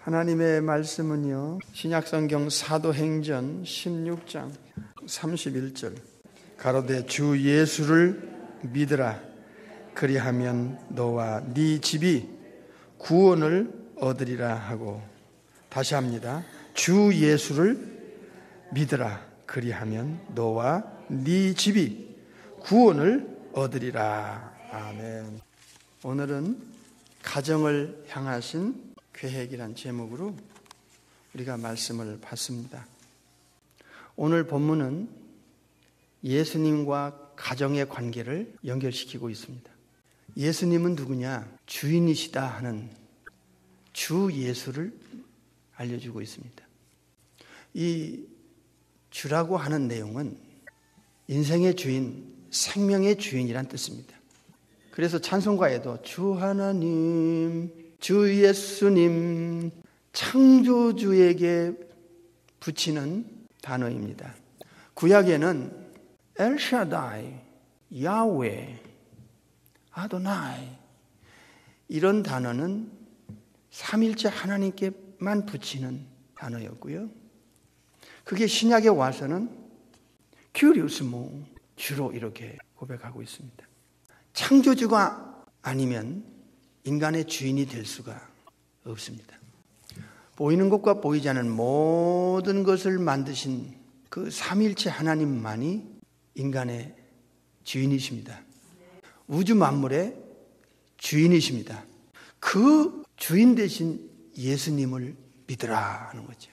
하나님의 말씀은요, 신약성경 사도행전 16장 31절 가로되 주 예수를 믿으라. 그리하면 너와 네 집이 구원을 얻으리라 하고, 다시 합니다. 주 예수를 믿으라. 그리하면 너와 네 집이 구원을 얻으리라. 아멘. 오늘은 가정을 향하신 계획이란 제목으로 우리가 말씀을 봤습니다. 오늘 본문은 예수님과 가정의 관계를 연결시키고 있습니다. 예수님은 누구냐? 주인이시다 하는 주 예수를 알려주고 있습니다. 이 주라고 하는 내용은 인생의 주인, 생명의 주인이란 뜻입니다. 그래서 찬송가에도 주 하나님, 주 예수님, 창조주에게 붙이는 단어입니다. 구약에는 엘샤다이, 야훼, 아도나이 이런 단어는 삼일째 하나님께만 붙이는 단어였고요. 그게 신약에 와서는 큐리우스모, 주로 이렇게 고백하고 있습니다. 창조주가 아니면 인간의 주인이 될 수가 없습니다. 보이는 것과 보이지 않는 모든 것을 만드신 그 삼일체 하나님만이 인간의 주인이십니다. 우주 만물의 주인이십니다. 그 주인 되신 예수님을 믿으라 하는 거죠.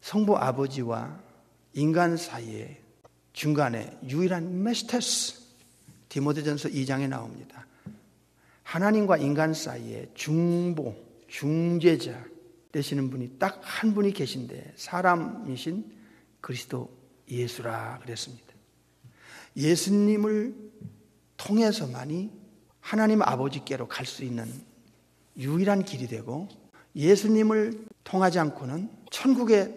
성부 아버지와 인간 사이에 중간에 유일한 메스테스, 디모데전서 2장에 나옵니다. 하나님과 인간 사이에 중보, 중재자 되시는 분이 딱 한 분이 계신데 사람이신 그리스도 예수라 그랬습니다. 예수님을 통해서만이 하나님 아버지께로 갈 수 있는 유일한 길이 되고, 예수님을 통하지 않고는 천국에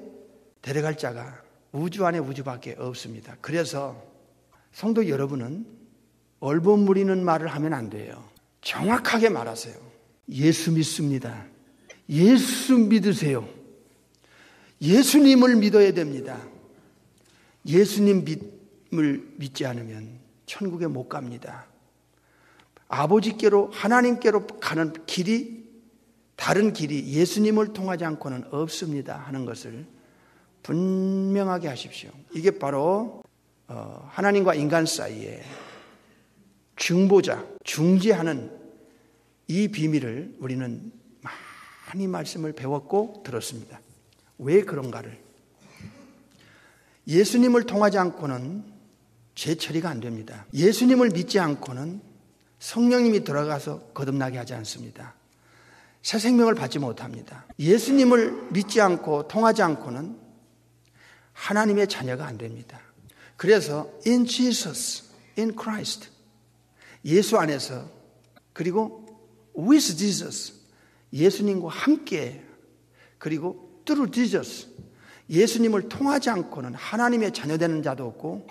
데려갈 자가 우주 안에 우주밖에 없습니다. 그래서 성도 여러분은 얼버무리는 말을 하면 안 돼요. 정확하게 말하세요. 예수 믿습니다. 예수 믿으세요. 예수님을 믿어야 됩니다. 예수님을 믿지 않으면 천국에 못 갑니다. 아버지께로, 하나님께로 가는 길이, 다른 길이 예수님을 통하지 않고는 없습니다 하는 것을 분명하게 하십시오. 이게 바로 하나님과 인간 사이에 중보자, 중재하는 이 비밀을 우리는 많이 말씀을 배웠고 들었습니다. 왜 그런가를. 예수님을 통하지 않고는 죄 처리가 안 됩니다. 예수님을 믿지 않고는 성령님이 들어가서 거듭나게 하지 않습니다. 새 생명을 받지 못합니다. 예수님을 믿지 않고 통하지 않고는 하나님의 자녀가 안 됩니다. 그래서 in Jesus, in Christ, 예수 안에서, 그리고 with Jesus, 예수님과 함께, 그리고 through Jesus, 예수님을 통하지 않고는 하나님의 자녀 되는 자도 없고,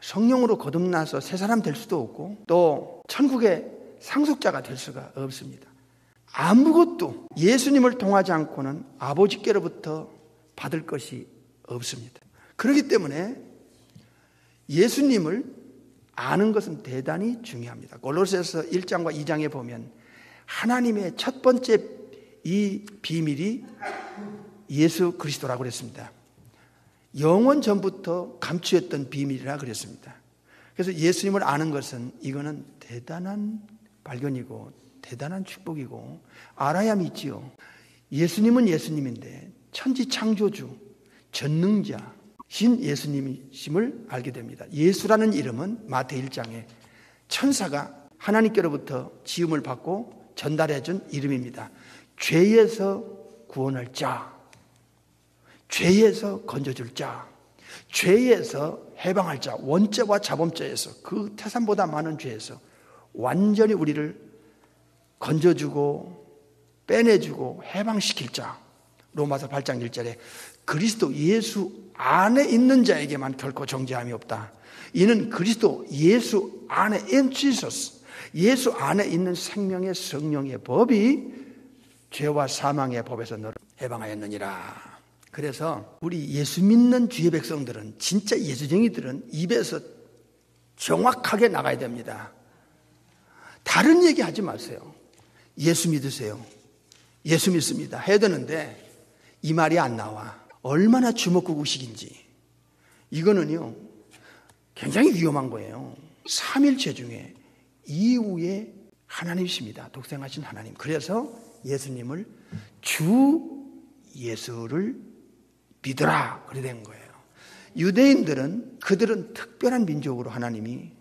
성령으로 거듭나서 새 사람 될 수도 없고, 또 천국의 상속자가 될 수가 없습니다. 아무것도 예수님을 통하지 않고는 아버지께로부터 받을 것이 없습니다. 그렇기 때문에 예수님을 아는 것은 대단히 중요합니다. 골로새서 1장과 2장에 보면 하나님의 첫 번째 이 비밀이 예수 그리스도라고 그랬습니다. 영원 전부터 감추었던 비밀이라 그랬습니다. 그래서 예수님을 아는 것은 이거는 대단한 발견이고 대단한 축복이고 알아야 믿지요. 예수님은 예수님인데 천지창조주, 전능자 신 예수님이심을 알게 됩니다. 예수라는 이름은 마태 1장에 천사가 하나님께로부터 지음을 받고 전달해 준 이름입니다. 죄에서 구원할 자, 죄에서 건져줄 자, 죄에서 해방할 자, 원죄와 자범죄에서, 그 태산보다 많은 죄에서 완전히 우리를 건져주고 빼내주고 해방시킬 자. 로마서 8장 1절에 그리스도 예수 안에 있는 자에게만 결코 정죄함이 없다. 이는 그리스도 예수 안에 in Jesus, 예수 안에 있는 생명의 성령의 법이 죄와 사망의 법에서 너를 해방하였느니라. 그래서 우리 예수 믿는 주의 백성들은, 진짜 예수쟁이들은 입에서 정확하게 나가야 됩니다. 다른 얘기 하지 마세요. 예수 믿으세요. 예수 믿습니다 해야 되는데 이 말이 안 나와. 얼마나 주먹구구식인지. 이거는요 굉장히 위험한 거예요. 삼일체 중에 이후에 하나님이십니다. 독생하신 하나님. 그래서 예수님을 주 예수를 믿으라 그래 된 거예요. 유대인들은 그들은 특별한 민족으로 하나님이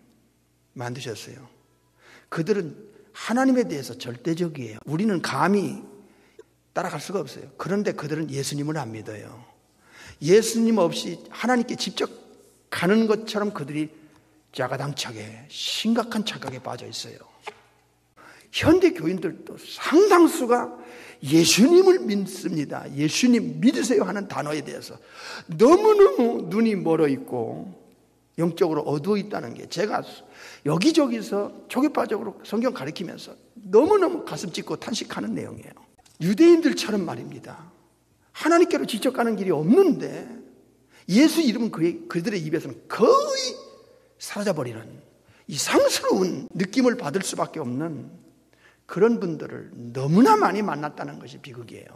만드셨어요. 그들은 하나님에 대해서 절대적이에요. 우리는 감히 따라갈 수가 없어요. 그런데 그들은 예수님을 안 믿어요. 예수님 없이 하나님께 직접 가는 것처럼 그들이 자가당착에 심각한 착각에 빠져 있어요. 현대 교인들도 상당수가 예수님을 믿습니다. 예수님 믿으세요 하는 단어에 대해서 너무너무 눈이 멀어 있고 영적으로 어두워 있다는 게, 제가 여기저기서 초계파적으로 성경 가르치면서 너무너무 가슴 찢고 탄식하는 내용이에요. 유대인들처럼 말입니다. 하나님께로 직접 가는 길이 없는데 예수 이름은 그들의 입에서는 거의 사라져버리는 이상스러운 느낌을 받을 수밖에 없는 그런 분들을 너무나 많이 만났다는 것이 비극이에요.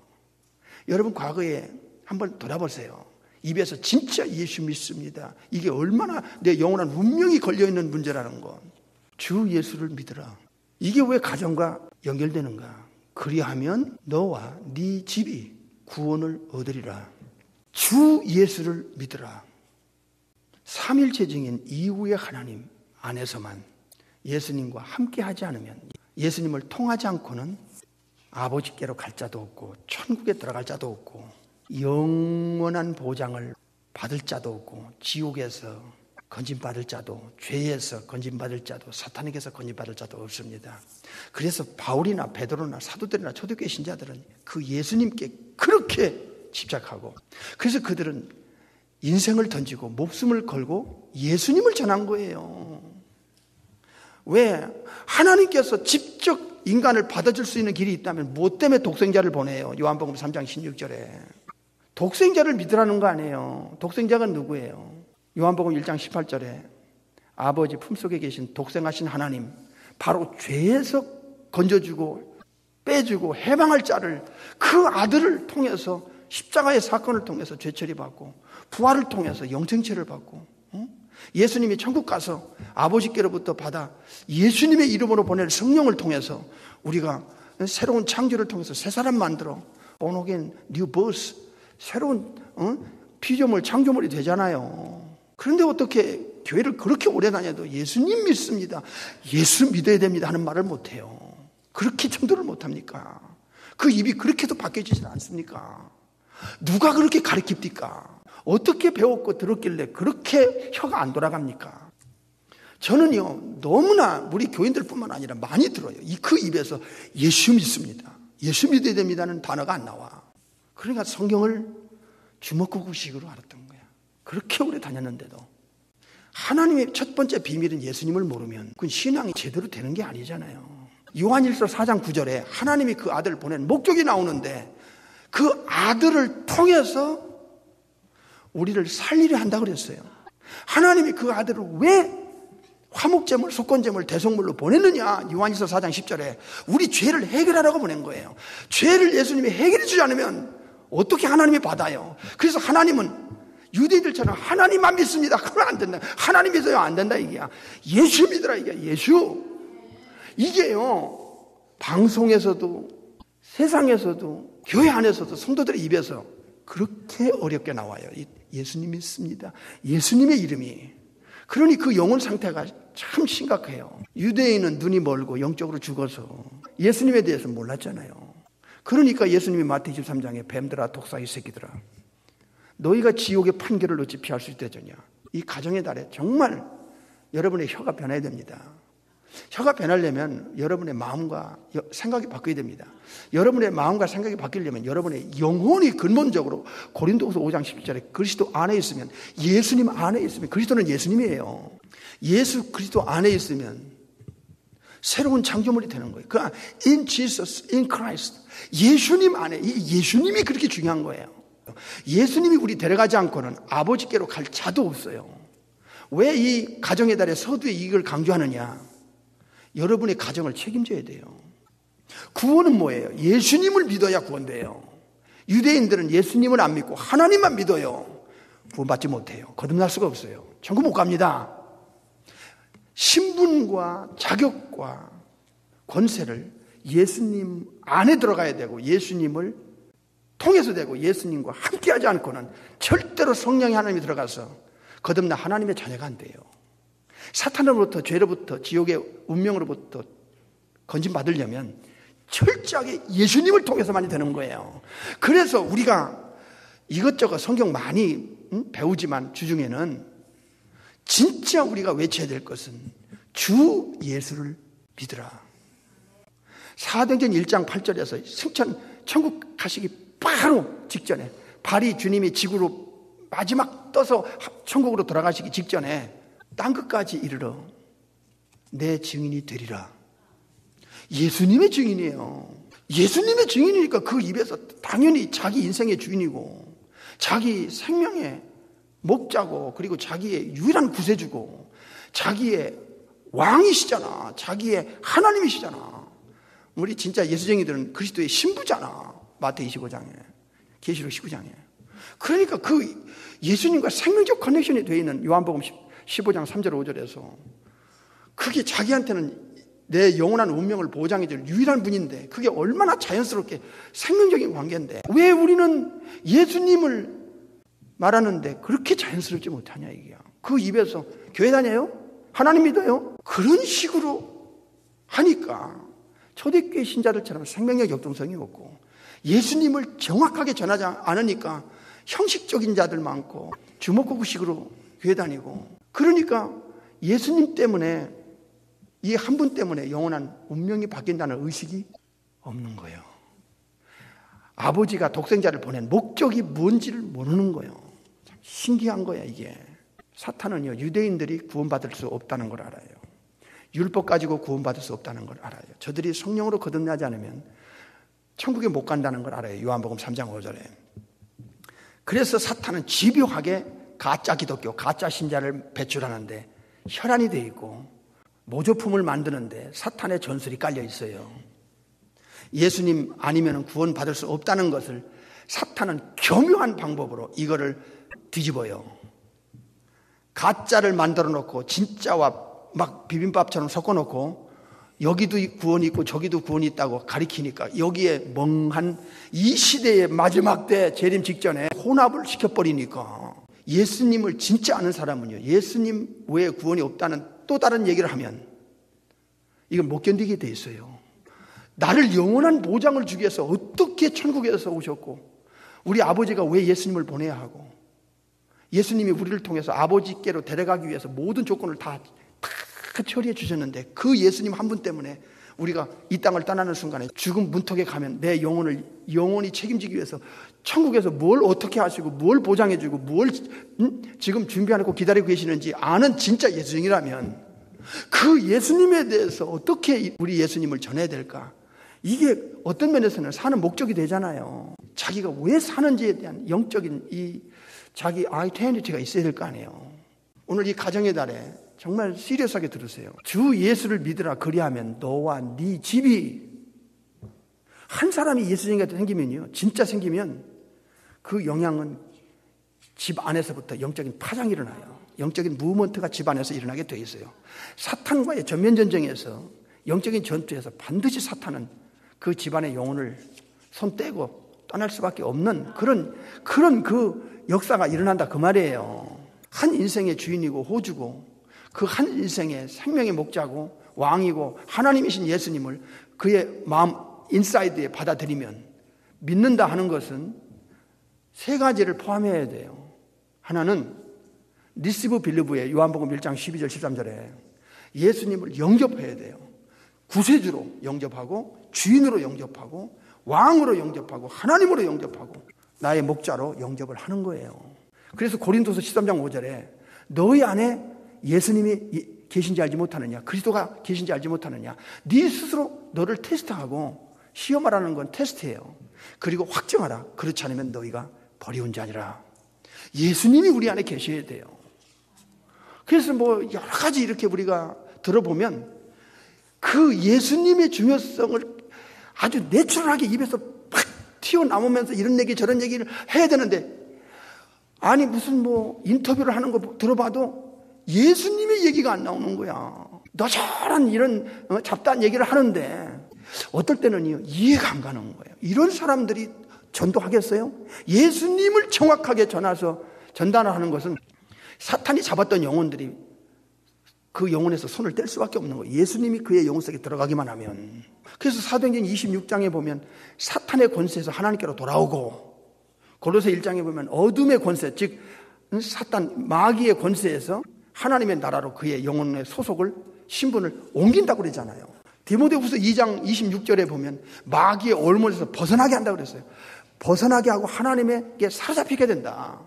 여러분 과거에 한번 돌아보세요. 입에서 진짜 예수 믿습니다. 이게 얼마나 내 영원한 운명이 걸려있는 문제라는 것. 주 예수를 믿으라. 이게 왜 가정과 연결되는가? 그리하면 너와 네 집이 구원을 얻으리라. 주 예수를 믿으라. 삼일체증인 이후의 하나님 안에서만 예수님과 함께하지 않으면, 예수님을 통하지 않고는 아버지께로 갈 자도 없고 천국에 들어갈 자도 없고 영원한 보장을 받을 자도 없고 지옥에서 건진받을 자도, 죄에서 건진받을 자도, 사탄에게서 건진받을 자도 없습니다. 그래서 바울이나 베드로나 사도들이나 초대교회 신자들은 그 예수님께 그렇게 집착하고, 그래서 그들은 인생을 던지고 목숨을 걸고 예수님을 전한 거예요. 왜? 하나님께서 직접 인간을 받아줄 수 있는 길이 있다면 뭐 때문에 독생자를 보내요? 요한복음 3장 16절에 독생자를 믿으라는 거 아니에요. 독생자가 누구예요? 요한복음 1장 18절에 아버지 품속에 계신 독생하신 하나님, 바로 죄에서 건져주고 빼주고 해방할 자를, 그 아들을 통해서 십자가의 사건을 통해서 죄 처리받고 부활을 통해서 영생체를 받고, 예수님이 천국 가서 아버지께로부터 받아 예수님의 이름으로 보낼 성령을 통해서 우리가 새로운 창조를 통해서 새 사람 만들어 born again, new birth, 새로운 피조물, 창조물이 되잖아요. 그런데 어떻게 교회를 그렇게 오래 다녀도 예수님 믿습니다, 예수 믿어야 됩니다 하는 말을 못해요. 그렇게 전도를 못합니까? 그 입이 그렇게도 바뀌어지지 않습니까? 누가 그렇게 가르칩니까? 어떻게 배웠고 들었길래 그렇게 혀가 안 돌아갑니까? 저는요 너무나 우리 교인들뿐만 아니라 많이 들어요. 그 입에서 예수 믿습니다, 예수 믿어야 됩니다는 단어가 안 나와. 그러니까 성경을 주먹구구식으로 알았던 거야. 그렇게 오래 다녔는데도. 하나님의 첫 번째 비밀은 예수님을 모르면 그건 신앙이 제대로 되는 게 아니잖아요. 요한일서 4장 9절에 하나님이 그 아들을 보낸 목적이 나오는데 그 아들을 통해서 우리를 살리려 한다고 그랬어요. 하나님이 그 아들을 왜 화목제물, 속건제물, 대속물로 보냈느냐? 요한일서 4장 10절에 우리 죄를 해결하라고 보낸 거예요. 죄를 예수님이 해결해 주지 않으면 어떻게 하나님이 받아요? 그래서 하나님은 유대인들처럼 하나님만 믿습니다, 그건 안 된다, 하나님 믿어요, 안 된다 이게야. 예수 믿으라 이게. 예수. 이게요 방송에서도 세상에서도 교회 안에서도 성도들의 입에서 그렇게 어렵게 나와요. 예수님 믿습니다, 예수님의 이름이. 그러니 그 영혼 상태가 참 심각해요. 유대인은 눈이 멀고 영적으로 죽어서 예수님에 대해서 몰랐잖아요. 그러니까 예수님이 마태복음 23장에 뱀들아 독사의 새끼들아 너희가 지옥의 판결을 어찌 피할 수 있다더냐. 이 가정의 달에 정말 여러분의 혀가 변해야 됩니다. 혀가 변하려면 여러분의 마음과 생각이 바뀌어야 됩니다. 여러분의 마음과 생각이 바뀌려면 여러분의 영혼이 근본적으로 고린도후서 5장 17절에 그리스도 안에 있으면, 예수님 안에 있으면, 그리스도는 예수님이에요. 예수 그리스도 안에 있으면 새로운 창조물이 되는 거예요. 그 in Jesus, in Christ. 예수님 안에, 예수님이 그렇게 중요한 거예요. 예수님이 우리 데려가지 않고는 아버지께로 갈 자도 없어요. 왜 이 가정의 달에 서두에 이걸 강조하느냐? 여러분의 가정을 책임져야 돼요. 구원은 뭐예요? 예수님을 믿어야 구원돼요. 유대인들은 예수님을 안 믿고 하나님만 믿어요. 구원받지 못해요. 거듭날 수가 없어요. 천국 못 갑니다. 신분과 자격과 권세를 예수님 안에 들어가야 되고 예수님을 통해서 되고 예수님과 함께하지 않고는 절대로 성령의 하나님이 들어가서 거듭나 하나님의 자녀가 안 돼요. 사탄으로부터 죄로부터 지옥의 운명으로부터 건진받으려면 철저하게 예수님을 통해서만이 되는 거예요. 그래서 우리가 이것저것 성경 많이 배우지만 주중에는 진짜 우리가 외쳐야 될 것은 주 예수를 믿으라. 사도행전 1장 8절에서 승천 천국 가시기 바로 직전에 발이 주님이 지구로 마지막 떠서 천국으로 돌아가시기 직전에 땅 끝까지 이르러 내 증인이 되리라. 예수님의 증인이에요. 예수님의 증인이니까 그 입에서 당연히 자기 인생의 주인이고 자기 생명의 목자고 그리고 자기의 유일한 구세주고 자기의 왕이시잖아. 자기의 하나님이시잖아. 우리 진짜 예수쟁이들은 그리스도의 신부잖아. 마태 25장에 계시록 19장에. 그러니까 그 예수님과 생명적 커넥션이 되어 있는 요한복음 15장 3절 5절에서 그게 자기한테는 내 영원한 운명을 보장해 줄 유일한 분인데 그게 얼마나 자연스럽게 생명적인 관계인데 왜 우리는 예수님을 말하는데 그렇게 자연스럽지 못하냐 이게요. 그 입에서 교회 다녀요? 하나님 믿어요? 그런 식으로 하니까 초대교회 신자들처럼 생명력 역동성이 없고 예수님을 정확하게 전하지 않으니까 형식적인 자들 많고 주먹구구식으로 교회 다니고 그러니까 예수님 때문에 이 한 분 때문에 영원한 운명이 바뀐다는 의식이 없는 거예요. 아버지가 독생자를 보낸 목적이 뭔지를 모르는 거예요. 참 신기한 거야 이게. 사탄은요 유대인들이 구원받을 수 없다는 걸 알아요. 율법 가지고 구원받을 수 없다는 걸 알아요. 저들이 성령으로 거듭나지 않으면 천국에 못 간다는 걸 알아요. 요한복음 3장 5절에. 그래서 사탄은 집요하게 가짜 기독교, 가짜 신자를 배출하는데 혈안이 돼 있고 모조품을 만드는데 사탄의 전술이 깔려 있어요. 예수님 아니면 구원받을 수 없다는 것을 사탄은 교묘한 방법으로 이거를 뒤집어요. 가짜를 만들어 놓고 진짜와 막 비빔밥처럼 섞어 놓고 여기도 구원이 있고 저기도 구원이 있다고 가리키니까 여기에 멍한 이 시대의 마지막 때 재림 직전에 혼합을 시켜버리니까 예수님을 진짜 아는 사람은요 예수님 외에 구원이 없다는 또 다른 얘기를 하면 이걸 못 견디게 돼 있어요. 나를 영원한 보장을 주기 위해서 어떻게 천국에서 오셨고 우리 아버지가 왜 예수님을 보내야 하고 예수님이 우리를 통해서 아버지께로 데려가기 위해서 모든 조건을 다 처리해 주셨는데 그 예수님 한 분 때문에 우리가 이 땅을 떠나는 순간에 죽음 문턱에 가면 내 영혼을 영원히 책임지기 위해서 천국에서 뭘 어떻게 하시고 뭘 보장해 주고 뭘 지금 준비해놓고 기다리고 계시는지 아는 진짜 예수님이라면 그 예수님에 대해서 어떻게 우리 예수님을 전해야 될까? 이게 어떤 면에서는 사는 목적이 되잖아요. 자기가 왜 사는지에 대한 영적인 이 자기 아이덴티티가 있어야 될 거 아니에요. 오늘 이 가정의 달에 정말 시리어스하게 들으세요. 주 예수를 믿으라 그리하면 너와 네 집이 한 사람이 예수님이 생기면요. 진짜 생기면 그 영향은 집 안에서부터 영적인 파장이 일어나요. 영적인 무브먼트가 집 안에서 일어나게 돼 있어요. 사탄과의 전면 전쟁에서 영적인 전투에서 반드시 사탄은 그 집안의 영혼을 손 떼고 떠날 수밖에 없는 그런 그 역사가 일어난다 그 말이에요. 한 인생의 주인이고 호주고 그 한 인생의 생명의 목자고 왕이고 하나님이신 예수님을 그의 마음 인사이드에 받아들이면 믿는다 하는 것은 세 가지를 포함해야 돼요. 하나는 리시브 빌리브의 요한복음 1장 12절 13절에 예수님을 영접해야 돼요. 구세주로 영접하고 주인으로 영접하고 왕으로 영접하고 하나님으로 영접하고 나의 목자로 영접을 하는 거예요. 그래서 고린도서 13장 5절에 너희 안에 예수님이 계신지 알지 못하느냐? 그리스도가 계신지 알지 못하느냐? 네 스스로 너를 테스트하고, 시험하라는 건 테스트예요. 그리고 확정하라. 그렇지 않으면 너희가 버리운 자니라. 예수님이 우리 안에 계셔야 돼요. 그래서 뭐 여러 가지 이렇게 우리가 들어보면 그 예수님의 중요성을 아주 내추럴하게 입에서 팍 튀어나오면서 이런 얘기 저런 얘기를 해야 되는데, 아니 무슨 뭐 인터뷰를 하는 거 들어봐도 예수님의 얘기가 안 나오는 거야. 너저런 이런 잡다한 얘기를 하는데 어떨 때는 이해가 안 가는 거예요. 이런 사람들이 전도하겠어요? 예수님을 정확하게 전달을 하는 것은 사탄이 잡았던 영혼들이 그 영혼에서 손을 뗄 수밖에 없는 거예요. 예수님이 그의 영혼 속에 들어가기만 하면. 그래서 사도행전 26장에 보면 사탄의 권세에서 하나님께로 돌아오고, 고로새 1장에 보면 어둠의 권세, 즉 사탄 마귀의 권세에서 하나님의 나라로 그의 영혼의 소속을, 신분을 옮긴다고 그러잖아요. 디모데후서 2장 26절에 보면 마귀의 올무에서 벗어나게 한다고 그랬어요. 벗어나게 하고 하나님에게 사로잡히게 된다.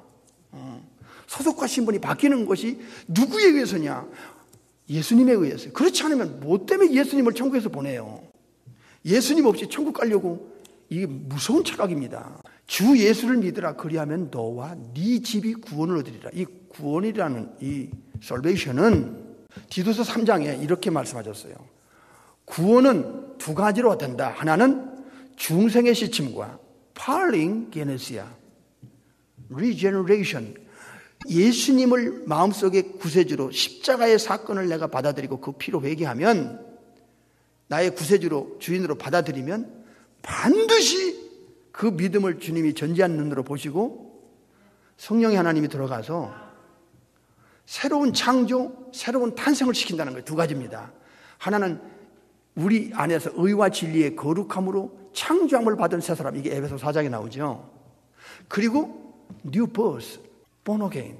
소속과 신분이 바뀌는 것이 누구에 의해서냐? 예수님에 의해서요. 그렇지 않으면 뭐 때문에 예수님을 천국에서 보내요? 예수님 없이 천국 가려고, 이게 무서운 착각입니다. 주 예수를 믿으라. 그리하면 너와 네 집이 구원을 얻으리라. 이 구원이라는 이 salvation은 디도서 3장에 이렇게 말씀하셨어요. 구원은 두 가지로 된다. 하나는 중생의 시침과 parling genesia, regeneration. 예수님을 마음속에 구세주로, 십자가의 사건을 내가 받아들이고 그 피로 회개하면, 나의 구세주로, 주인으로 받아들이면 반드시 그 믿음을 주님이 전지한 눈으로 보시고 성령의 하나님이 들어가서 새로운 창조, 새로운 탄생을 시킨다는 거예요. 두 가지입니다. 하나는 우리 안에서 의와 진리의 거룩함으로 창조함을 받은 새 사람, 이게 에베소 4장에 나오죠. 그리고 new birth, born again,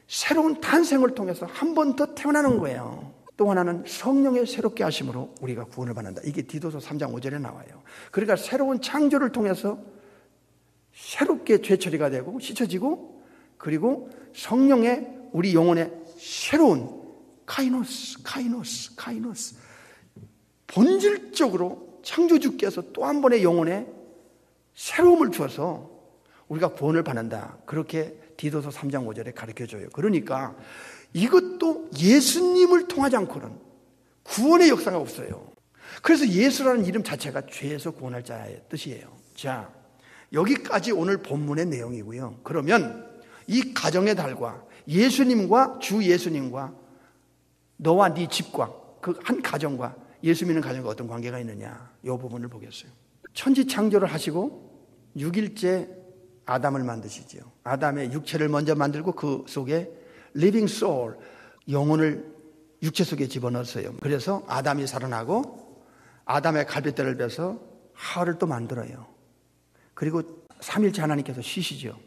새로운 탄생을 통해서 한 번 더 태어나는 거예요. 또 하나는 성령의 새롭게 하심으로 우리가 구원을 받는다. 이게 디도서 3장 5절에 나와요. 그러니까 새로운 창조를 통해서 새롭게 죄처리가 되고 씻어지고, 그리고 성령의 우리 영혼의 새로운 카이노스, 본질적으로 창조주께서 또 한 번의 영혼에 새로움을 주어서 우리가 구원을 받는다. 그렇게 디도서 3장 5절에 가르쳐줘요. 그러니까 이것도 예수님을 통하지 않고는 구원의 역사가 없어요. 그래서 예수라는 이름 자체가 죄에서 구원할 자의 뜻이에요. 자, 여기까지 오늘 본문의 내용이고요. 그러면 이 가정의 달과 예수님과 주 예수님과 너와 네 집과 그 한 가정과 예수 믿는 가정과 어떤 관계가 있느냐, 이 부분을 보겠어요. 천지 창조를 하시고 6일째 아담을 만드시죠. 아담의 육체를 먼저 만들고 그 속에 living soul, 영혼을 육체 속에 집어넣었어요. 그래서 아담이 살아나고 아담의 갈빗대를 빼서 하와를 또 만들어요. 그리고 3일째 하나님께서 쉬시죠.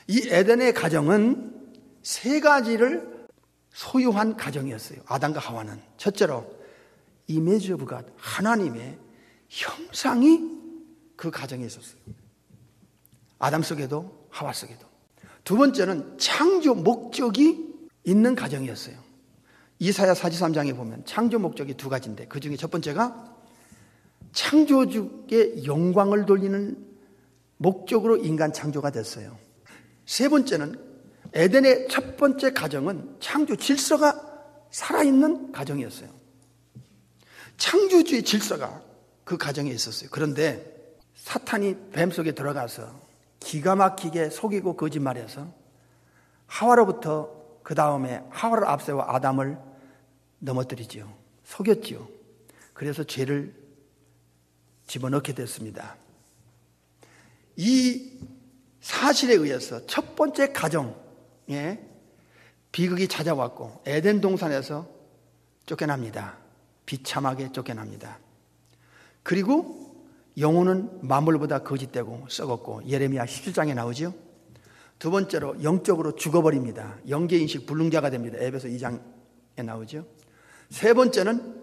이 에덴의 가정은 세 가지를 소유한 가정이었어요. 아담과 하와는 첫째로 image of God, 하나님의 형상이 그 가정에 있었어요. 아담 속에도 하와 속에도. 두 번째는 창조 목적이 있는 가정이었어요. 이사야 43장에 보면 창조 목적이 두 가지인데, 그 중에 첫 번째가 창조주의 영광을 돌리는 목적으로 인간 창조가 됐어요. 세 번째는 에덴의 첫 번째 가정은 창조 질서가 살아있는 가정이었어요. 창조주의 질서가 그 가정에 있었어요. 그런데 사탄이 뱀 속에 들어가서 기가 막히게 속이고 거짓말해서 하와로부터 그 다음에 하와를 앞세워 아담을 넘어뜨리죠. 속였죠. 그래서 죄를 집어넣게 됐습니다. 이 사실에 의해서 첫 번째 가정에 비극이 찾아왔고 에덴 동산에서 쫓겨납니다. 비참하게 쫓겨납니다. 그리고 영혼은 만물보다 거짓되고 썩었고, 예레미야 17장에 나오죠. 두 번째로 영적으로 죽어버립니다. 영계인식 불능자가 됩니다. 에베소 2장에 나오죠. 세 번째는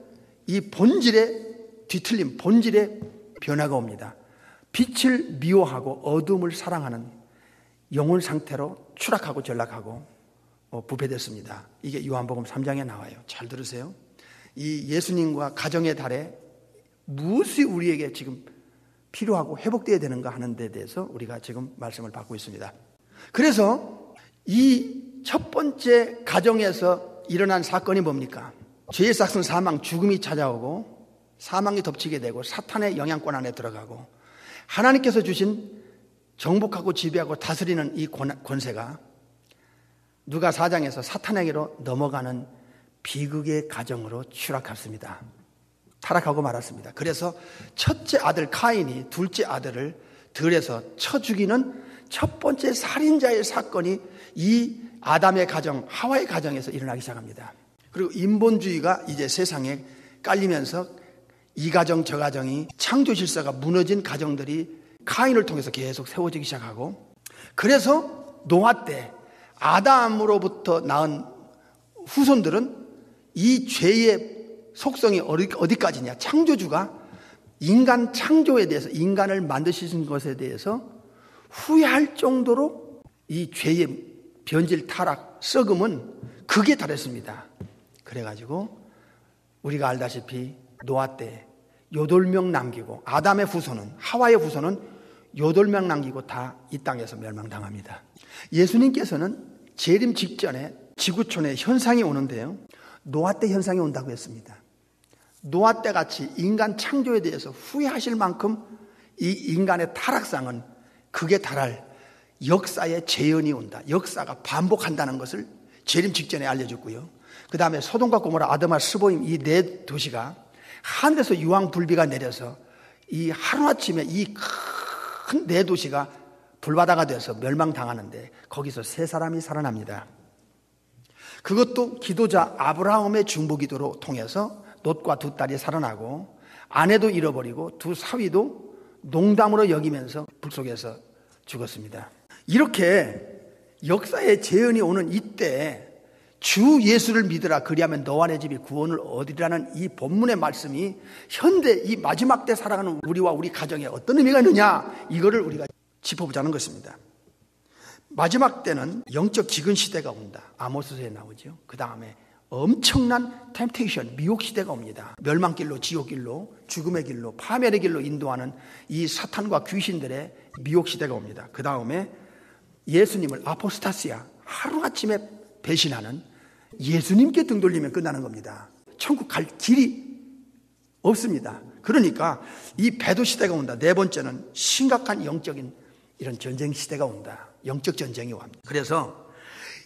이 본질의 뒤틀림, 본질의 변화가 옵니다. 빛을 미워하고 어둠을 사랑하는 영혼 상태로 추락하고 전락하고 부패됐습니다. 이게 요한복음 3장에 나와요. 잘 들으세요. 이 예수님과 가정의 달에 무엇이 우리에게 지금 필요하고 회복되어야 되는가 하는 데 대해서 우리가 지금 말씀을 받고 있습니다. 그래서 이 첫 번째 가정에서 일어난 사건이 뭡니까? 죄의 싹슨 사망, 죽음이 찾아오고 사망이 덮치게 되고 사탄의 영향권 안에 들어가고 하나님께서 주신 정복하고 지배하고 다스리는 이 권세가 누가 4장에서 사탄에게로 넘어가는 비극의 가정으로 추락했습니다. 타락하고 말았습니다. 그래서 첫째 아들 카인이 둘째 아들을 들에서 쳐 죽이는 첫 번째 살인자의 사건이 이 아담의 가정, 하와의 가정에서 일어나기 시작합니다. 그리고 인본주의가 이제 세상에 깔리면서 이 가정 저 가정이 창조 질서가 무너진 가정들이 카인을 통해서 계속 세워지기 시작하고, 그래서 노아 때 아담으로부터 낳은 후손들은 이 죄의 속성이 어디까지냐, 창조주가 인간 창조에 대해서, 인간을 만드신 것에 대해서 후회할 정도로 이 죄의 변질, 타락, 썩음은 극에 달했습니다. 그래가지고 우리가 알다시피 노아 때 8명 남기고, 아담의 후손은, 하와의 후손은 8명 남기고 다 이 땅에서 멸망당합니다. 예수님께서는 재림 직전에 지구촌에 현상이 오는데요, 노아 때 현상이 온다고 했습니다. 노아 때 같이 인간 창조에 대해서 후회하실 만큼 이 인간의 타락상은 극에 달할 역사의 재현이 온다. 역사가 반복한다는 것을 재림 직전에 알려줬고요. 그 다음에 소돔과 고모라, 아드마, 스보임 이 네 도시가 하늘에서 유황불비가 내려서 이 하루아침에 이 큰 네 도시가 불바다가 돼서 멸망당하는데 거기서 세 사람이 살아납니다. 그것도 기도자 아브라함의 중보기도로 통해서 롯과 두 딸이 살아나고, 아내도 잃어버리고 두 사위도 농담으로 여기면서 불 속에서 죽었습니다. 이렇게 역사의 재현이 오는 이때 주 예수를 믿으라, 그리하면 너와 내 집이 구원을 얻으리라는 이 본문의 말씀이 현대 이 마지막 때 살아가는 우리와 우리 가정에 어떤 의미가 있느냐, 이거를 우리가 짚어보자는 것입니다. 마지막 때는 영적 기근 시대가 온다. 아모스서에 나오죠. 그 다음에 엄청난 템테이션, 미혹 시대가 옵니다. 멸망길로, 지옥길로, 죽음의 길로, 파멸의 길로 인도하는 이 사탄과 귀신들의 미혹 시대가 옵니다. 그 다음에 예수님을 아포스타시아, 하루아침에 배신하는, 예수님께 등 돌리면 끝나는 겁니다. 천국 갈 길이 없습니다. 그러니까 이 배도 시대가 온다. 네 번째는 심각한 영적인 이런 전쟁 시대가 온다. 영적 전쟁이 옵니다. 그래서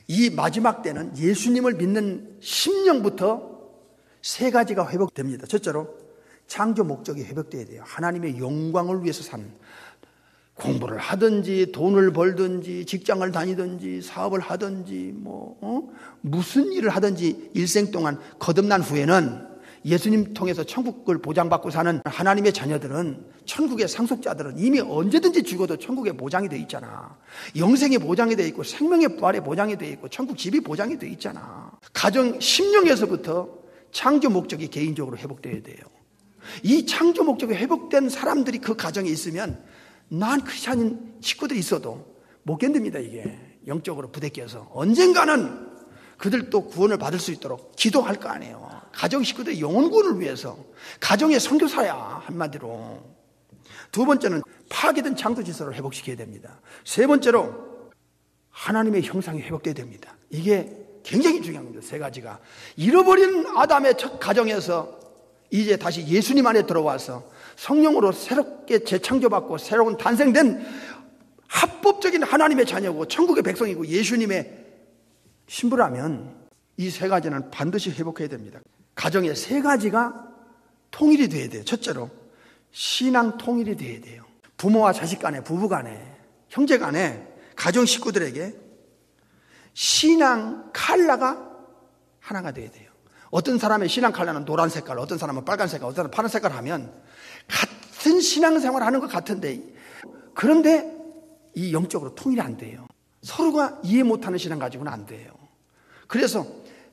이 마지막 때는 예수님을 믿는 심령부터 세 가지가 회복됩니다. 첫째로 창조 목적이 회복돼야 돼요. 하나님의 영광을 위해서 사는, 공부를 하든지 돈을 벌든지 직장을 다니든지 사업을 하든지 무슨 일을 하든지 일생 동안 거듭난 후에는 예수님 통해서 천국을 보장받고 사는 하나님의 자녀들은, 천국의 상속자들은 이미 언제든지 죽어도 천국에 보장이 되어 있잖아. 영생에 보장이 되어 있고 생명의 부활에 보장이 되어 있고 천국 집이 보장이 되어 있잖아. 가정 심령에서부터 창조 목적이 개인적으로 회복되어야 돼요. 이 창조 목적이 회복된 사람들이 그 가정에 있으면 난 크리스찬인 식구들이 있어도 못 견딥니다. 이게 영적으로 부대껴서 언젠가는 그들도 구원을 받을 수 있도록 기도할 거 아니에요. 가정 식구들의 영혼 구원을 위해서 가정의 선교사야, 한마디로. 두 번째는 파괴된 창조 질서를 회복시켜야 됩니다. 세 번째로 하나님의 형상이 회복돼야 됩니다. 이게 굉장히 중요한 겁니다. 세 가지가. 잃어버린 아담의 첫 가정에서 이제 다시 예수님 안에 들어와서 성령으로 새롭게 재창조받고 새로운 탄생된 합법적인 하나님의 자녀고 천국의 백성이고 예수님의 신부라면 이 세 가지는 반드시 회복해야 됩니다. 가정의 세 가지가 통일이 돼야 돼요. 첫째로 신앙 통일이 돼야 돼요. 부모와 자식 간에, 부부 간에, 형제 간에, 가정 식구들에게 신앙 컬러가 하나가 돼야 돼요. 어떤 사람의 신앙 컬러는 노란 색깔, 어떤 사람은 빨간 색깔, 어떤 사람은 파란 색깔 하면 같은 신앙생활 하는 것 같은데, 그런데 이 영적으로 통일이 안 돼요. 서로가 이해 못하는 신앙 가지고는 안 돼요. 그래서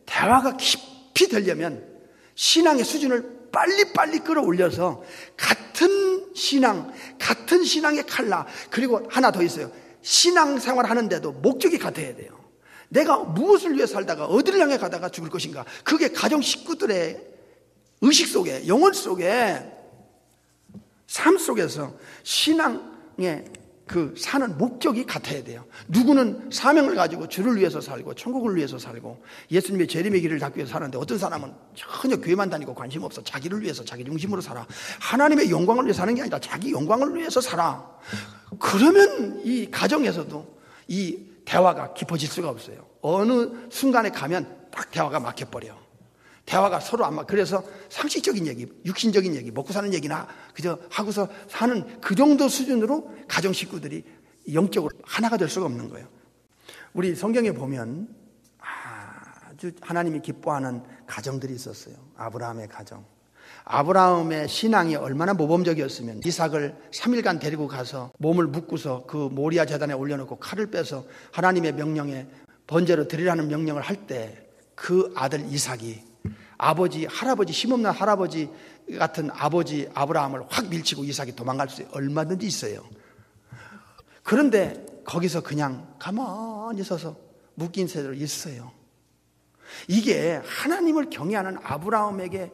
대화가 깊이 되려면 신앙의 수준을 빨리빨리 끌어올려서 같은 신앙, 같은 신앙의 컬러, 그리고 하나 더 있어요. 신앙생활 하는데도 목적이 같아야 돼요. 내가 무엇을 위해 살다가 어디를 향해 가다가 죽을 것인가. 그게 가정 식구들의 의식 속에, 영혼 속에, 삶 속에서 신앙의 그 사는 목적이 같아야 돼요. 누구는 사명을 가지고 주를 위해서 살고 천국을 위해서 살고 예수님의 재림의 길을 닦기 위해서 사는데, 어떤 사람은 전혀 교회만 다니고 관심 없어. 자기를 위해서, 자기 중심으로 살아. 하나님의 영광을 위해서 사는 게 아니라 자기 영광을 위해서 살아. 그러면 이 가정에서도 이 대화가 깊어질 수가 없어요. 어느 순간에 가면 딱 대화가 막혀버려. 대화가 서로 안 맞. 그래서 상식적인 얘기, 육신적인 얘기, 먹고 사는 얘기나 그저 하고서 사는 그 정도 수준으로 가정 식구들이 영적으로 하나가 될 수가 없는 거예요. 우리 성경에 보면 아주 하나님이 기뻐하는 가정들이 있었어요. 아브라함의 가정. 아브라함의 신앙이 얼마나 모범적이었으면 이삭을 3일간 데리고 가서 몸을 묶고서 그 모리아 제단에 올려놓고 칼을 빼서 하나님의 명령에 번제로 드리라는 명령을 할 때 그 아들 이삭이 아버지, 할아버지, 힘없는 할아버지 같은 아버지 아브라함을 확 밀치고 이삭이 도망갈 수 얼마든지 있어요. 그런데 거기서 그냥 가만히 서서 묶인 채로 있어요. 이게 하나님을 경외하는 아브라함에게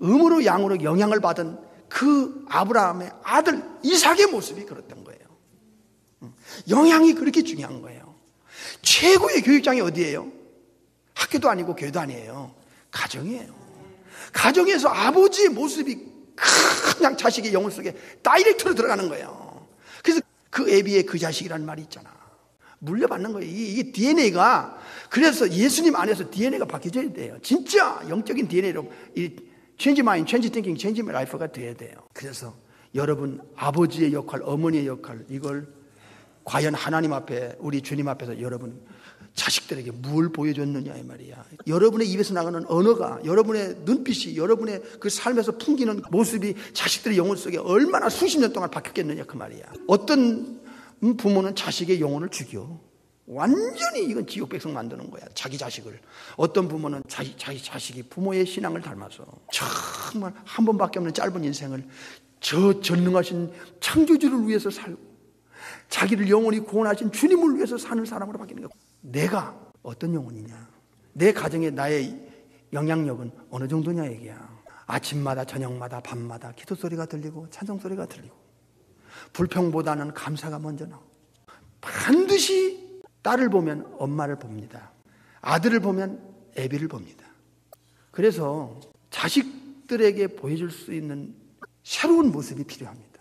음으로 양으로 영향을 받은 그 아브라함의 아들 이삭의 모습이 그랬던 거예요. 영향이 그렇게 중요한 거예요. 최고의 교육장이 어디예요? 학교도 아니고 교회도 아니에요. 가정이에요. 가정에서 아버지의 모습이 그냥 자식의 영혼 속에 다이렉트로 들어가는 거예요. 그래서 그 애비의 그 자식이라는 말이 있잖아. 물려받는 거예요. 이게 DNA가, 그래서 예수님 안에서 DNA가 바뀌어져야 돼요. 진짜 영적인 DNA로 이 change mind, change thinking, change my life가 돼야 돼요. 그래서 여러분 아버지의 역할, 어머니의 역할, 이걸 과연 하나님 앞에, 우리 주님 앞에서 여러분 자식들에게 뭘 보여줬느냐 이 말이야. 여러분의 입에서 나가는 언어가, 여러분의 눈빛이, 여러분의 그 삶에서 풍기는 모습이 자식들의 영혼 속에 얼마나 수십 년 동안 바뀌었겠느냐 그 말이야. 어떤 부모는 자식의 영혼을 죽여. 완전히 이건 지옥 백성 만드는 거야, 자기 자식을. 어떤 부모는 자식이 부모의 신앙을 닮아서 정말 한 번밖에 없는 짧은 인생을 저 전능하신 창조주를 위해서 살고 자기를 영원히 구원하신 주님을 위해서 사는 사람으로 바뀌는 거야. 내가 어떤 영혼이냐, 내 가정에 나의 영향력은 어느 정도냐 얘기야. 아침마다 저녁마다 밤마다 기도 소리가 들리고 찬송 소리가 들리고 불평보다는 감사가 먼저 나오고, 반드시 딸을 보면 엄마를 봅니다. 아들을 보면 애비를 봅니다. 그래서 자식들에게 보여줄 수 있는 새로운 모습이 필요합니다.